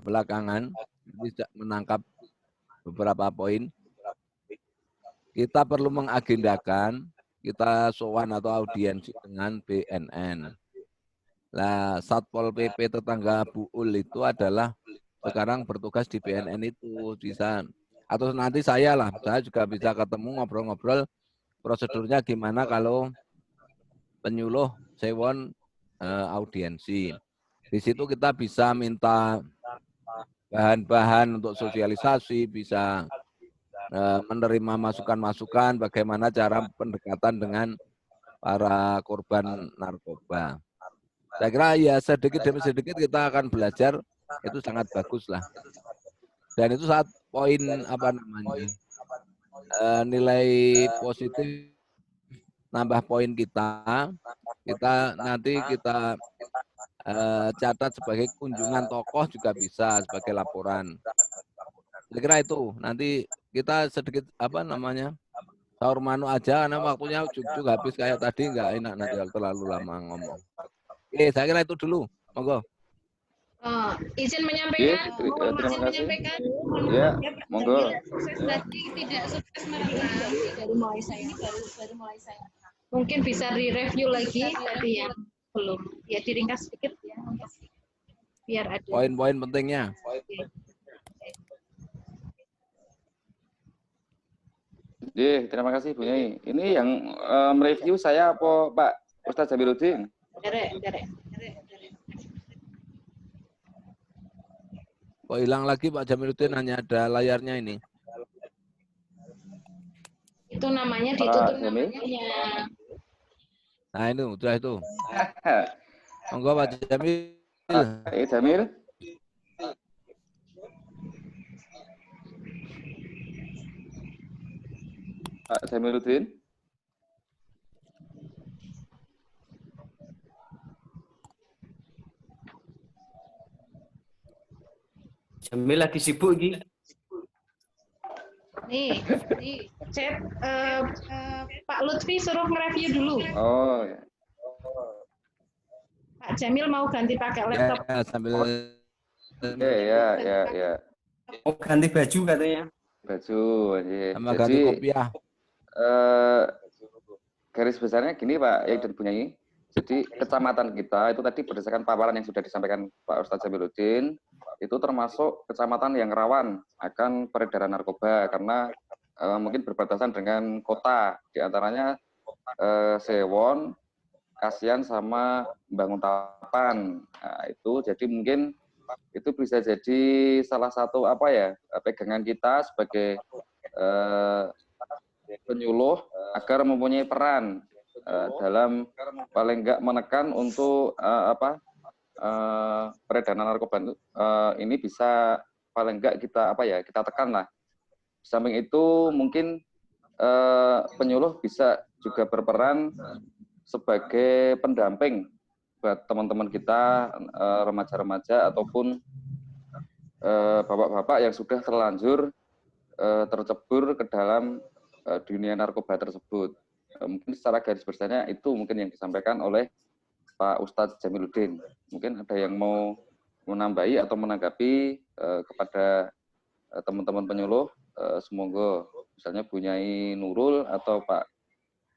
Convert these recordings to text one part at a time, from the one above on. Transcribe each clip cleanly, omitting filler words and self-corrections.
belakangan tidak menangkap beberapa poin. Kita perlu mengagendakan kita sowan atau audiensi dengan BNN. Nah, Satpol PP tetangga Bu Ul itu adalah sekarang bertugas di BNN itu bisa, atau nanti saya juga bisa ketemu ngobrol-ngobrol prosedurnya gimana kalau penyuluh sewon audiensi. Di situ kita bisa minta bahan-bahan untuk sosialisasi, bisa menerima masukan-masukan bagaimana cara pendekatan dengan para korban narkoba. Saya kira ya sedikit demi sedikit kita akan belajar, itu sangat bagus lah. Dan itu saat poin nilai positif nambah poin kita nanti kita catat sebagai kunjungan tokoh juga bisa sebagai laporan. Saya kira itu nanti kita sedikit sahur manu aja karena waktunya juk habis kayak tadi, nggak enak nanti terlalu lama ngomong. Oke, saya kira itu dulu, monggo. Izin menyampaikan, ya, monggo. Tadi tidak sukses merekam dari mulai saya ini baru mulai saya. Mungkin bisa direview lagi tadi yang belum, ya diringkas sedikit ya untuk biar ada poin-poin pentingnya. Terima kasih Bu Nyai. Ini yang mereview saya apa Pak Ustadz Jamiluddin? Derek. Kok hilang lagi Pak Jamiluddin, hanya ada layarnya ini. Itu namanya ditutup namanya. Nah itu, udah itu. Monggo Pak Jamil. Jamil. Pak Jamiluddin. Jamil lagi sibuk iki. Nih, chat Pak Lutfi suruh nge-review dulu. Oh ya. Pak Jamil mau ganti pakai laptop. Ya, sambil ya. Mau ganti baju katanya. Baju, sama ganti kopiah. Garis besarnya gini Pak Yai dan Bu Nyai. Jadi kecamatan kita itu tadi berdasarkan paparan yang sudah disampaikan Pak Ustadz Jamiluddin, itu termasuk kecamatan yang rawan akan peredaran narkoba karena mungkin berbatasan dengan kota, diantaranya Sewon, Kasihan sama Banguntapan. Nah, itu jadi mungkin itu bisa jadi salah satu pegangan kita sebagai penyuluh agar mempunyai peran dalam paling enggak menekan untuk peredaran narkoba ini bisa paling enggak kita kita tekan lah. Di samping itu mungkin penyuluh bisa juga berperan sebagai pendamping buat teman-teman kita, remaja-remaja ataupun bapak-bapak yang sudah terlanjur tercebur ke dalam dunia narkoba tersebut. Mungkin secara garis besarnya itu mungkin yang disampaikan oleh Pak Ustadz Jamiluddin. Mungkin ada yang mau menambahi atau menanggapi kepada teman-teman penyuluh, semoga misalnya Bu Nyai Nurul atau Pak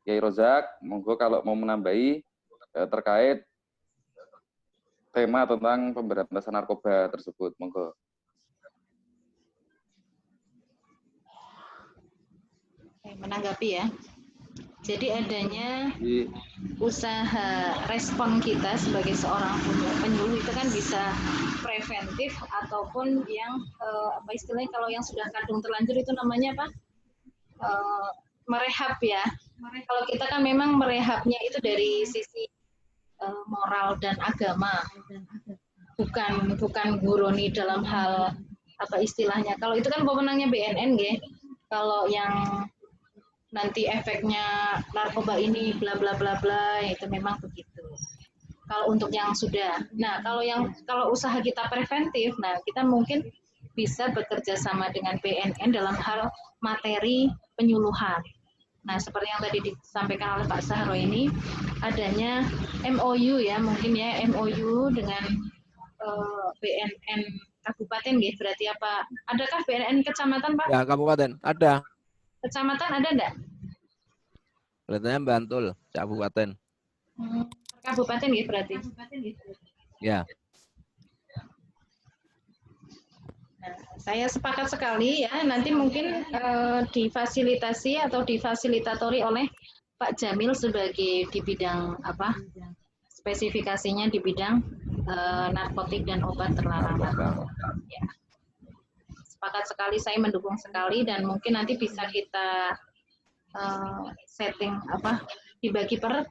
Yai Rozak, monggo kalau mau menambahi terkait tema tentang pemberantasan narkoba tersebut, monggo. Menanggapi ya. Jadi adanya usaha respon kita sebagai seorang penyuluh itu kan bisa preventif ataupun yang istilahnya kalau yang sudah kadung terlanjur itu namanya apa? Merehab ya. Kalau kita kan memang merehabnya itu dari sisi moral dan agama, bukan guruni dalam hal apa istilahnya. Kalau itu kan pemenangnya BNN ya. Kalau yang nanti efeknya narkoba ini bla bla bla bla itu memang begitu. Kalau untuk yang sudah, nah kalau usaha kita preventif, nah kita mungkin bisa bekerja sama dengan BNN dalam hal materi penyuluhan. Nah seperti yang tadi disampaikan oleh Pak Sahro ini, adanya MOU ya mungkin ya MOU dengan BNN kabupaten nggih berarti apa? Adakah BNN kecamatan, Pak? Ya, kabupaten ada. Kecamatan ada enggak? Kelihatannya Bantul, kabupaten. Kabupaten nggih berarti. Ya. Nah, saya sepakat sekali ya, nanti mungkin difasilitasi atau difasilitatori oleh Pak Jamil sebagai di bidang apa? Spesifikasinya di bidang narkotik dan obat terlarang. Ya. Sepakat sekali, saya mendukung sekali dan mungkin nanti bisa kita setting apa? Dibagi per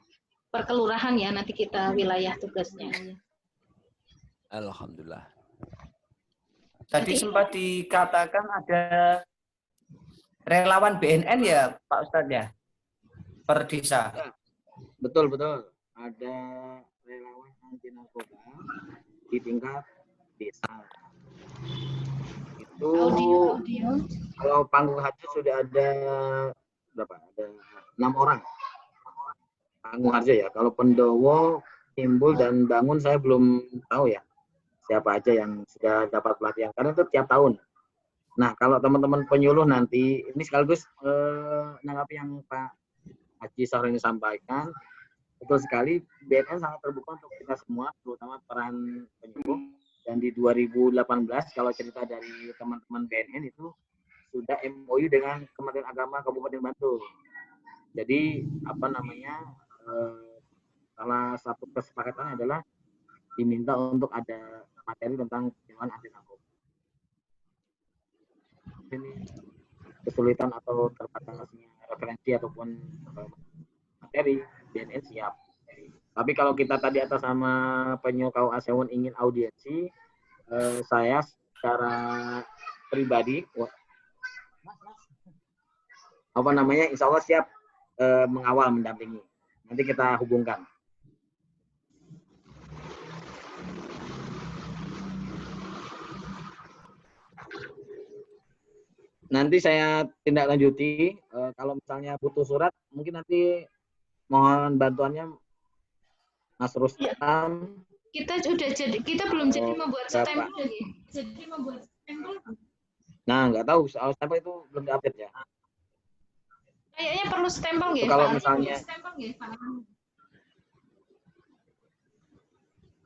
kelurahan ya, nanti kita wilayah tugasnya. Alhamdulillah. Tadi sempat dikatakan ada relawan BNN ya Pak Ustadz ya? Per desa. Betul. Ada relawan anti narkoba di tingkat desa. Itu Audio. kalau panggung harjo sudah ada berapa? Ada 6 orang. Panggung harjo ya. Kalau Pendowo, Timbul dan Bangun saya belum tahu ya siapa aja yang sudah dapat pelatihan karena itu tiap tahun. Nah, kalau teman-teman penyuluh nanti ini sekaligus menanggapi yang Pak Haji Sahroni sampaikan, betul sekali BNN sangat terbuka untuk kita semua, terutama peran penyuluh. Dan di 2018 kalau cerita dari teman-teman BNN itu sudah MOU dengan Kementerian Agama Kabupaten Bantul. Jadi apa namanya salah satu kesepakatannya adalah diminta untuk ada materi tentang pencegahan anti narkoba. Ini kesulitan atau terbatasnya referensi ataupun materi BNN siap. Tapi kalau kita tadi atas nama penyuluh KUA Sewon ingin audiensi, saya secara pribadi apa namanya insya Allah siap mengawal mendampingi. Nanti kita hubungkan. Nanti saya tindak lanjuti, kalau misalnya butuh surat, mungkin nanti mohon bantuannya Mas Rustam. Kita belum jadi membuat stempel lagi. Jadi membuat stempel. Nah, nggak tahu soal stempel itu belum diupdate ya. Kayaknya perlu stempel ya. Kalau misalnya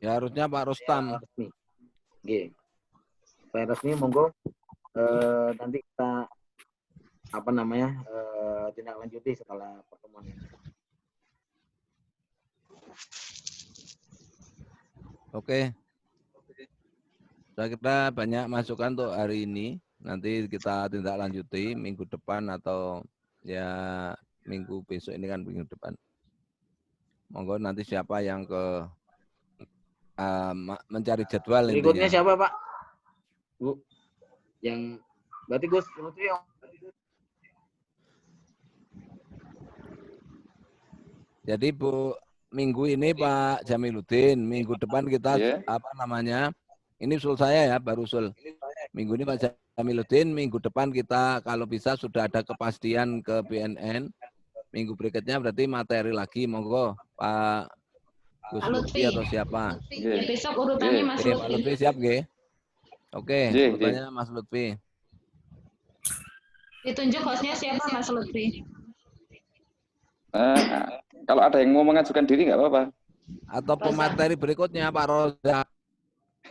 Ya harusnya Pak Rustam. resmi. Oke. Saya resmi monggo nanti kita apa namanya tindak lanjuti setelah pertemuan ini. Oke. Saya kira banyak masukan untuk hari ini. Nanti kita tindak lanjuti minggu depan atau ya minggu besok ini kan minggu depan. Monggo nanti siapa yang mencari jadwal Berikutnya intinya. siapa Pak? Bu, yang berarti Gus Lutfi yang Jadi Bu, minggu ini Pak Jamiluddin, minggu depan kita apa namanya? Ini usul saya ya, baru usul. Minggu ini Pak Jamiluddin, minggu depan kita kalau bisa sudah ada kepastian ke BNN. Minggu berikutnya berarti materi lagi, monggo Pak Gus Lutfi atau siapa? Ya, besok urutannya Mas Pak Lutfi siap nggih? Oke, urutannya Mas Lutfi. Ditunjuk hostnya siapa Mas Lutfi? Kalau ada yang mau mengajukan diri nggak apa-apa. Atau pemateri berikutnya Pak Rozak.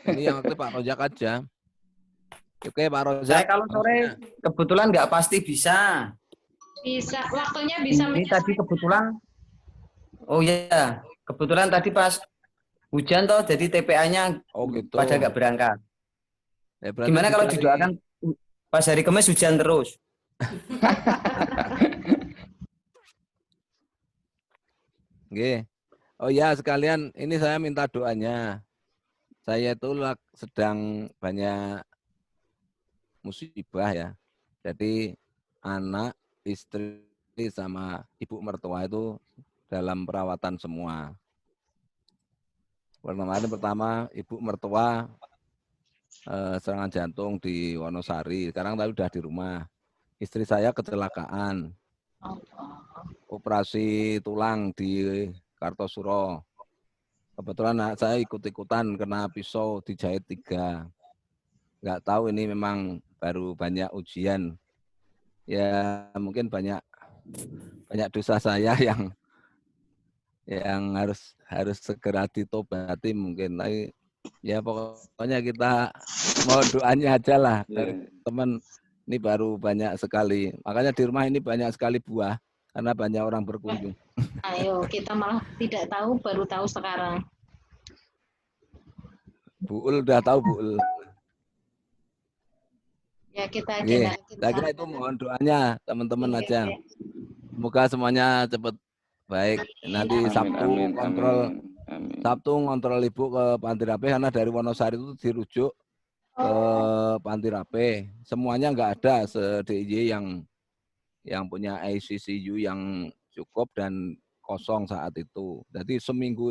Ini yang aktif Pak Rozak aja. Oke Pak Rozak. Saya kalau sore kebetulan nggak pasti bisa. Bisa, waktunya bisa. Ini tadi kebetulan. Oh iya, kebetulan tadi pas hujan toh, jadi TPA-nya gitu. pada nggak berangkat. Ya, gimana kalau didoakan pas hari Kamis hujan terus? Oke. Oh ya sekalian ini saya minta doanya. Saya itu sedang banyak musibah ya. Jadi anak, istri sama ibu mertua itu dalam perawatan semua. Kemarin pertama ibu mertua serangan jantung di Wonosari. Sekarang tadi udah di rumah. Istri saya kecelakaan. Operasi tulang di Kartosuro. Kebetulan saya ikut-ikutan kena pisau dijahit 3. nggak tahu ini memang baru banyak ujian. Ya mungkin banyak dosa saya yang harus segera ditobati mungkin. Tapi ya pokoknya kita mau doanya aja lah dari teman. Ini baru banyak sekali. Makanya di rumah ini banyak sekali buah karena banyak orang berkunjung. Ayo, kita malah tidak tahu, baru tahu sekarang. Bu Ul udah tahu Bu Ul. Ya kita Saya kira itu mohon doanya teman-teman aja. Semoga semuanya cepat baik. Nanti Sabtu kontrol. Sabtu ngontrol Ibu ke Panti Rapih karena dari Wonosari itu dirujuk ke Panti Rapih. Semuanya nggak ada se-DIY yang punya ICCU yang cukup dan kosong saat itu. Jadi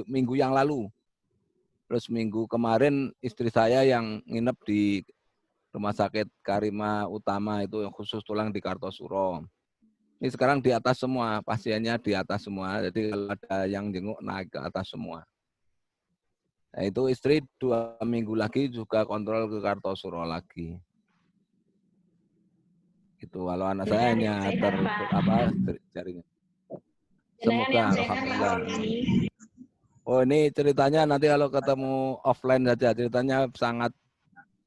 minggu yang lalu. Terus minggu kemarin istri saya yang nginep di Rumah Sakit Karima Utama itu yang khusus tulang di Kartosuro. Ini sekarang di atas semua, pasiennya di atas semua. Jadi kalau ada yang jenguk naik ke atas semua. Nah, itu istri 2 minggu lagi juga kontrol ke Kartosuro lagi. Itu kalau anak saya hanya jaringan. Semoga alhamdulillah. Oh ini ceritanya nanti kalau ketemu offline saja, ceritanya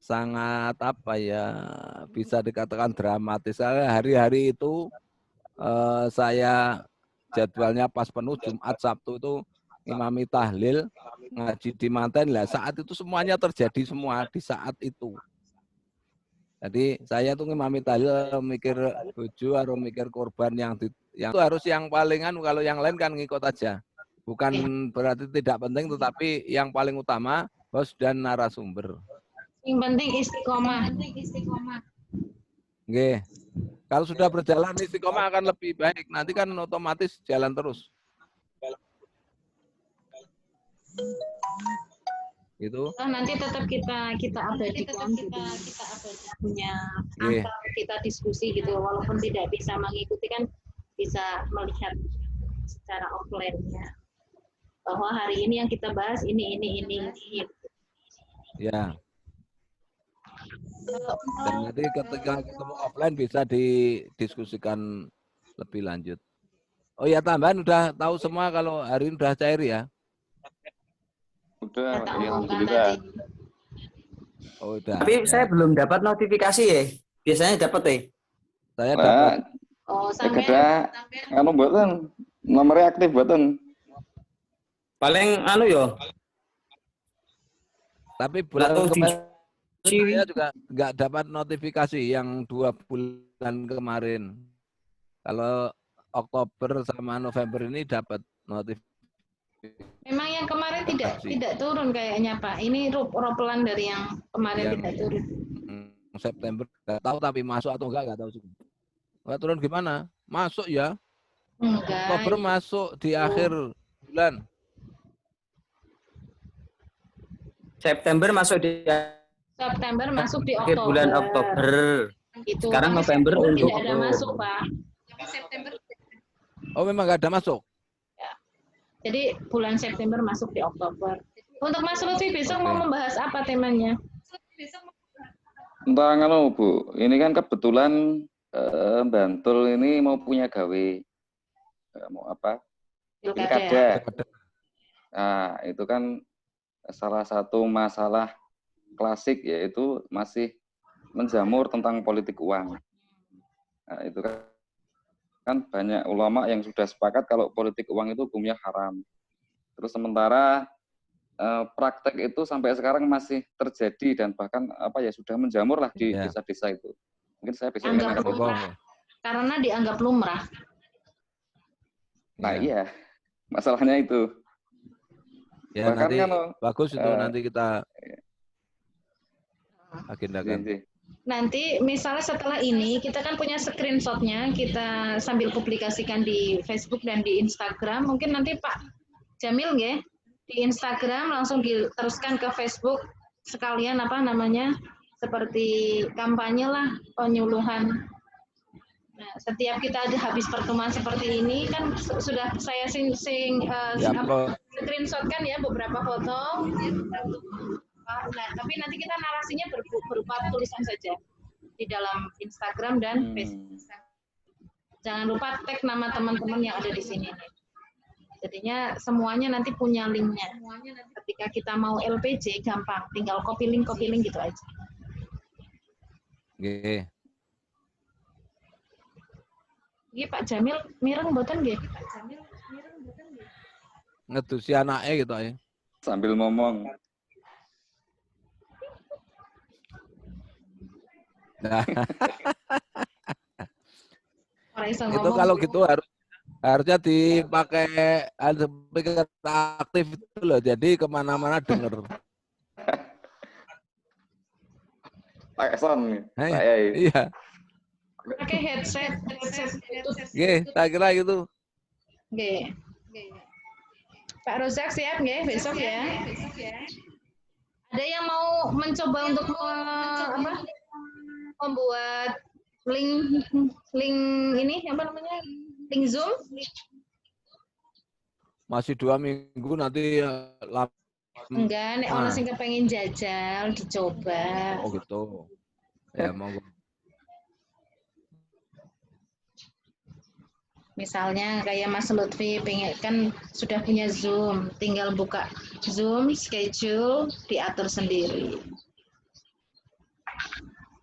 sangat apa ya, bisa dikatakan dramatis. Hari-hari itu saya jadwalnya pas penuh Jumat Sabtu itu imami tahlil ngaji di manten lah. Saat itu semuanya terjadi semua di saat itu. Jadi saya tuh imami tahlil mikir bojo atau mikir korban yang itu harus yang palingan, kalau yang lain kan ngikut aja. Bukan berarti tidak penting, tetapi yang paling utama host dan narasumber. Yang penting istiqomah. Oke. Kalau sudah berjalan istiqomah akan lebih baik. Nanti kan otomatis jalan terus. Gitu. Nanti tetap kita abadikan, kita punya angka, kita diskusi gitu. Walaupun tidak bisa mengikuti kan bisa melihat secara offline-nya. Bahwa hari ini yang kita bahas ini. Ya. Dan nanti ketika ketemu offline bisa didiskusikan lebih lanjut. Oh ya, tambahan udah tahu semua kalau hari ini udah cair ya? Udah, alhamdulillah. Oh, udah. Tapi ya. saya belum dapat notifikasi ya. Biasanya dapat ya. Saya dapat. Oh, sampai anu mboten, nomornya aktif mboten. Paling anu yo. Tapi bulan kemarin saya juga nggak dapat notifikasi yang 2 bulan kemarin. Kalau Oktober sama November ini dapat notifikasi. Memang yang kemarin tidak turun kayaknya Pak. Ini ropelan dari yang kemarin tidak turun. September nggak tahu tapi masuk atau nggak tahu juga. Nggak turun gimana? Masuk ya. Enggak. Oktober masuk di akhir bulan. September masuk di Oktober. Bulan Oktober. Itu. Sekarang November untuk tidak ada masuk, Pak. September. Oh, memang nggak ada masuk. Ya. Jadi bulan September masuk di Oktober. Untuk Mas Lutfi besok mau membahas apa temanya? Tentang anu Bu, ini kan kebetulan Bantul ini mau punya gawe. Mau apa? Pilkada. Nah, itu kan salah satu masalah klasik yaitu masih menjamur tentang politik uang. Nah, itu kan banyak ulama yang sudah sepakat kalau politik uang itu hukumnya haram. Terus sementara praktek itu sampai sekarang masih terjadi dan bahkan sudah menjamur lah di desa-desa itu. Mungkin saya bisa lumrah, karena dianggap lumrah. Nah iya, masalahnya itu. Ya bahkan nanti bagus itu nanti kita agendakan. Nanti misalnya setelah ini kita kan punya screenshotnya, kita sambil publikasikan di Facebook dan di Instagram. Mungkin nanti Pak Jamil nggih di Instagram langsung diteruskan ke Facebook sekalian seperti kampanye lah, penyuluhan. Nah, setiap kita ada habis pertemuan seperti ini kan sudah saya screenshotkan ya beberapa foto. Nah, tapi nanti kita narasinya berupa tulisan saja di dalam Instagram dan Facebook. Jangan lupa tag nama teman-teman yang ada di sini. Jadinya semuanya nanti punya linknya. Ketika kita mau LPJ gampang, tinggal copy link gitu aja. Nggih. Nggih Pak Jamil mireng mboten nggih? Ngedusi anake gitu ya. Sambil ngomong. Nah, Ora iso itu ngomong. kalau gitu harusnya dipakai speaker aktif itu loh. Jadi kemana-mana denger. Pakai sound Hei, saya. iya. Pakai headset Nggih, tak kira gitu. Nggih. Pak Rozak siap nggih besok ya? Ada yang mau mencoba untuk membuat link ini apa namanya? Link Zoom? Masih 2 minggu nanti Enggak, nek ono sing kepengin jajal dicoba. Oh gitu. Ya monggo. Misalnya kayak Mas Lutfi pengen kan sudah punya Zoom, tinggal buka Zoom, schedule, diatur sendiri.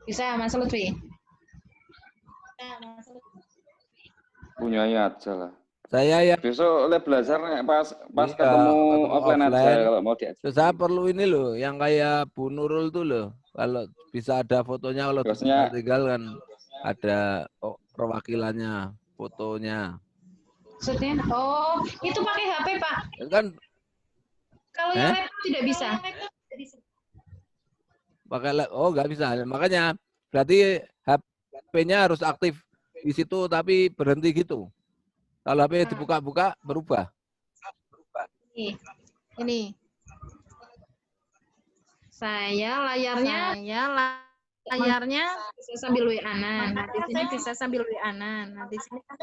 Bisa Mas Lutfi? Punyanya aja lah. Saya ya Besok oleh belajar pas iya, ketemu ketemu offline aja offline. kalau mau diajak. Terus saya perlu ini loh, yang kayak Bu Nurul tuh loh. Kalau bisa ada fotonya, kalau Bosnya tinggal kan ada perwakilannya, fotonya. Maksudnya? Oh, itu pakai HP Pak. Kan Kalau yang laptop tidak bisa. pakai nggak bisa. Makanya berarti HP-nya harus aktif di situ tapi berhenti gitu. Kalau HP dibuka-buka berubah. Ini. Saya layarnya bisa sambil WA-an. Nah, di sini bisa sambil WA-an. Nah, di sini kan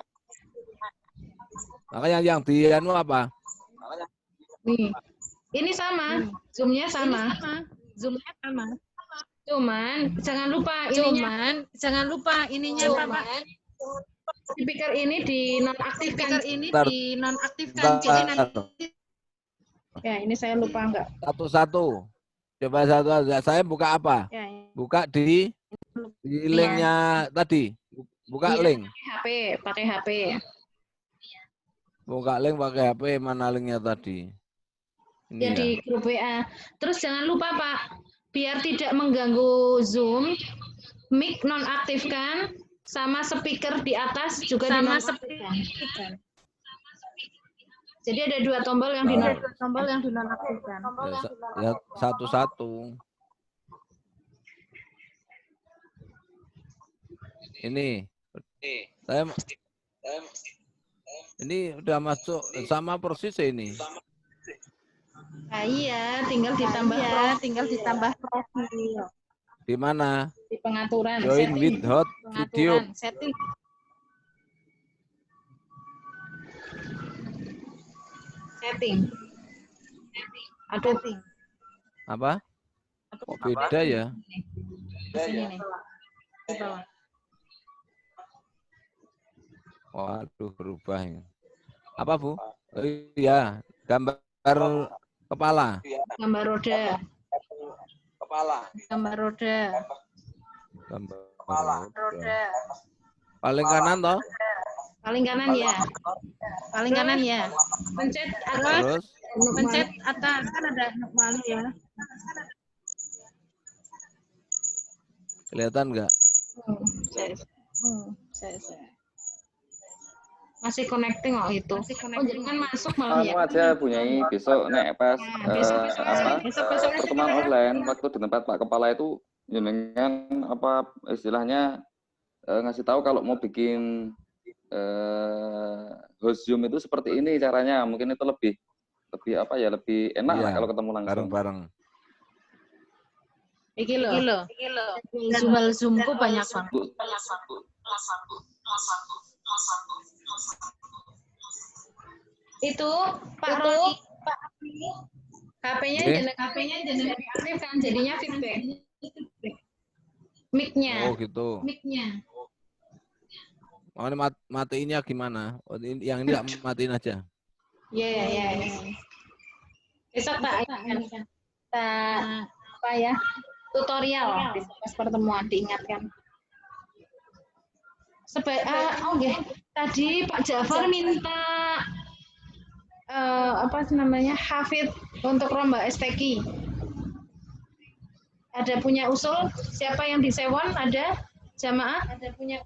Makanya yang di anu apa? nih. Ini sama, Zoom-nya sama. Zoom-nya sama. Cuman jangan lupa ininya Pak. Speaker ini dinonaktifkan. Jadi nanti ya, ini saya lupa enggak. Satu-satu. Coba satu aja. Saya buka apa? Ya, Buka di linknya tadi. Buka link. Pakai HP. Buka link pakai HP, mana linknya tadi? Ini Ya, ya. di grup WA. Terus jangan lupa Pak, biar tidak mengganggu Zoom, mic nonaktifkan, sama speaker di atas juga dinonaktifkan. Jadi ada 2 tombol yang dinonaktifkan. Ya, satu-satu. Ini. Ini udah masuk sama persis ini. Nah, iya, tinggal ditambah profil. Di mana? Di pengaturan. Join with hot video. Setting. Aduh. Apa? Kok beda ya? Di sini nih. Di bawah. Waduh, berubah ini. Apa, Bu? Oh, iya, gambar kepala. Gambar roda. Gambar roda. Paling kanan toh? Paling kanan ya. Pencet atas. Terus? Pencet atas kan ada malu ya. Kelihatan nggak? Masih connecting itu. Oh, jangan masuk malah ya. Kamu aja punyai besok nek pas Besok pertemuan offline waktu di tempat Pak Kepala itu jenengan apa istilahnya ngasih tahu kalau mau bikin host Zoom itu seperti ini caranya. Mungkin itu lebih lebih enak lah kalau ketemu langsung. Bareng-bareng. Iki loh. Visual Zoom-ku banyak banget. Itu Pak Roni HP-nya Oke. jangan diaktifkan, jadinya feedback. Mic-nya. Oh gitu. Oh, ini matiinnya gimana? Oh, yang ini tak matiin aja. Ya. Besok tak apa ya? Tutorial di pas pertemuan diingatkan. Tadi Pak Jafar minta apa namanya hafid untuk lomba STQ. Ada punya usul? Siapa yang di Sewon? Ada jamaah? Ada punya?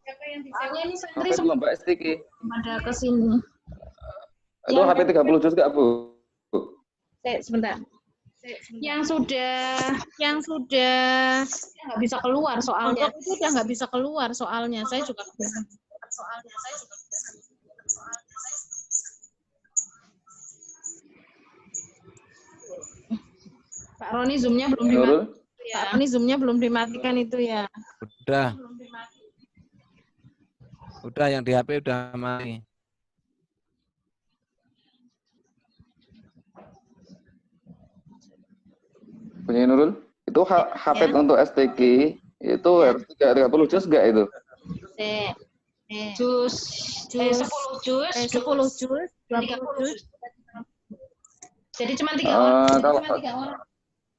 Siapa yang di Sewon? Ini santri HP lomba STQ. pada kesini. Itu HP 30 juz nggak, Bu? Sebentar. Yang sudah nggak bisa keluar soalnya. Untuk itu udah nggak bisa keluar soalnya. Saya juga Pak Roni Zoom-nya belum Nurul? dimatikan. Pak Roni Zoom-nya belum dimatikan itu ya. Udah yang di HP udah mati. Punya Nurul? Itu hafid untuk STQ itu harus 30 juz nggak itu? Jus 10 jus, 10 juz, 20 juz. Jadi cuma 3 orang. Kalau Cuma 3 orang.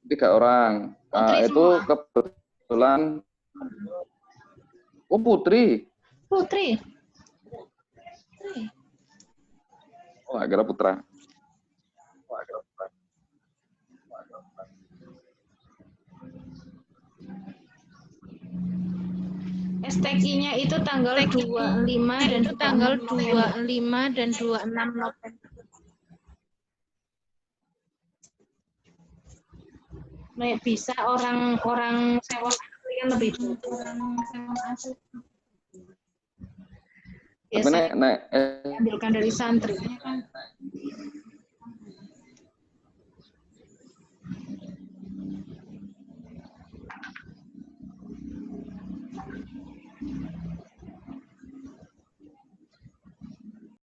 3 orang. Itu semua. kebetulan. Oh, Putri. Oh, agak Putra. STQ-nya itu tanggal 25 dan Itu tanggal 25 dan 26 November. Bisa orang sewa asli kan lebih dulu. Tapi nek Ambilkan dari santri.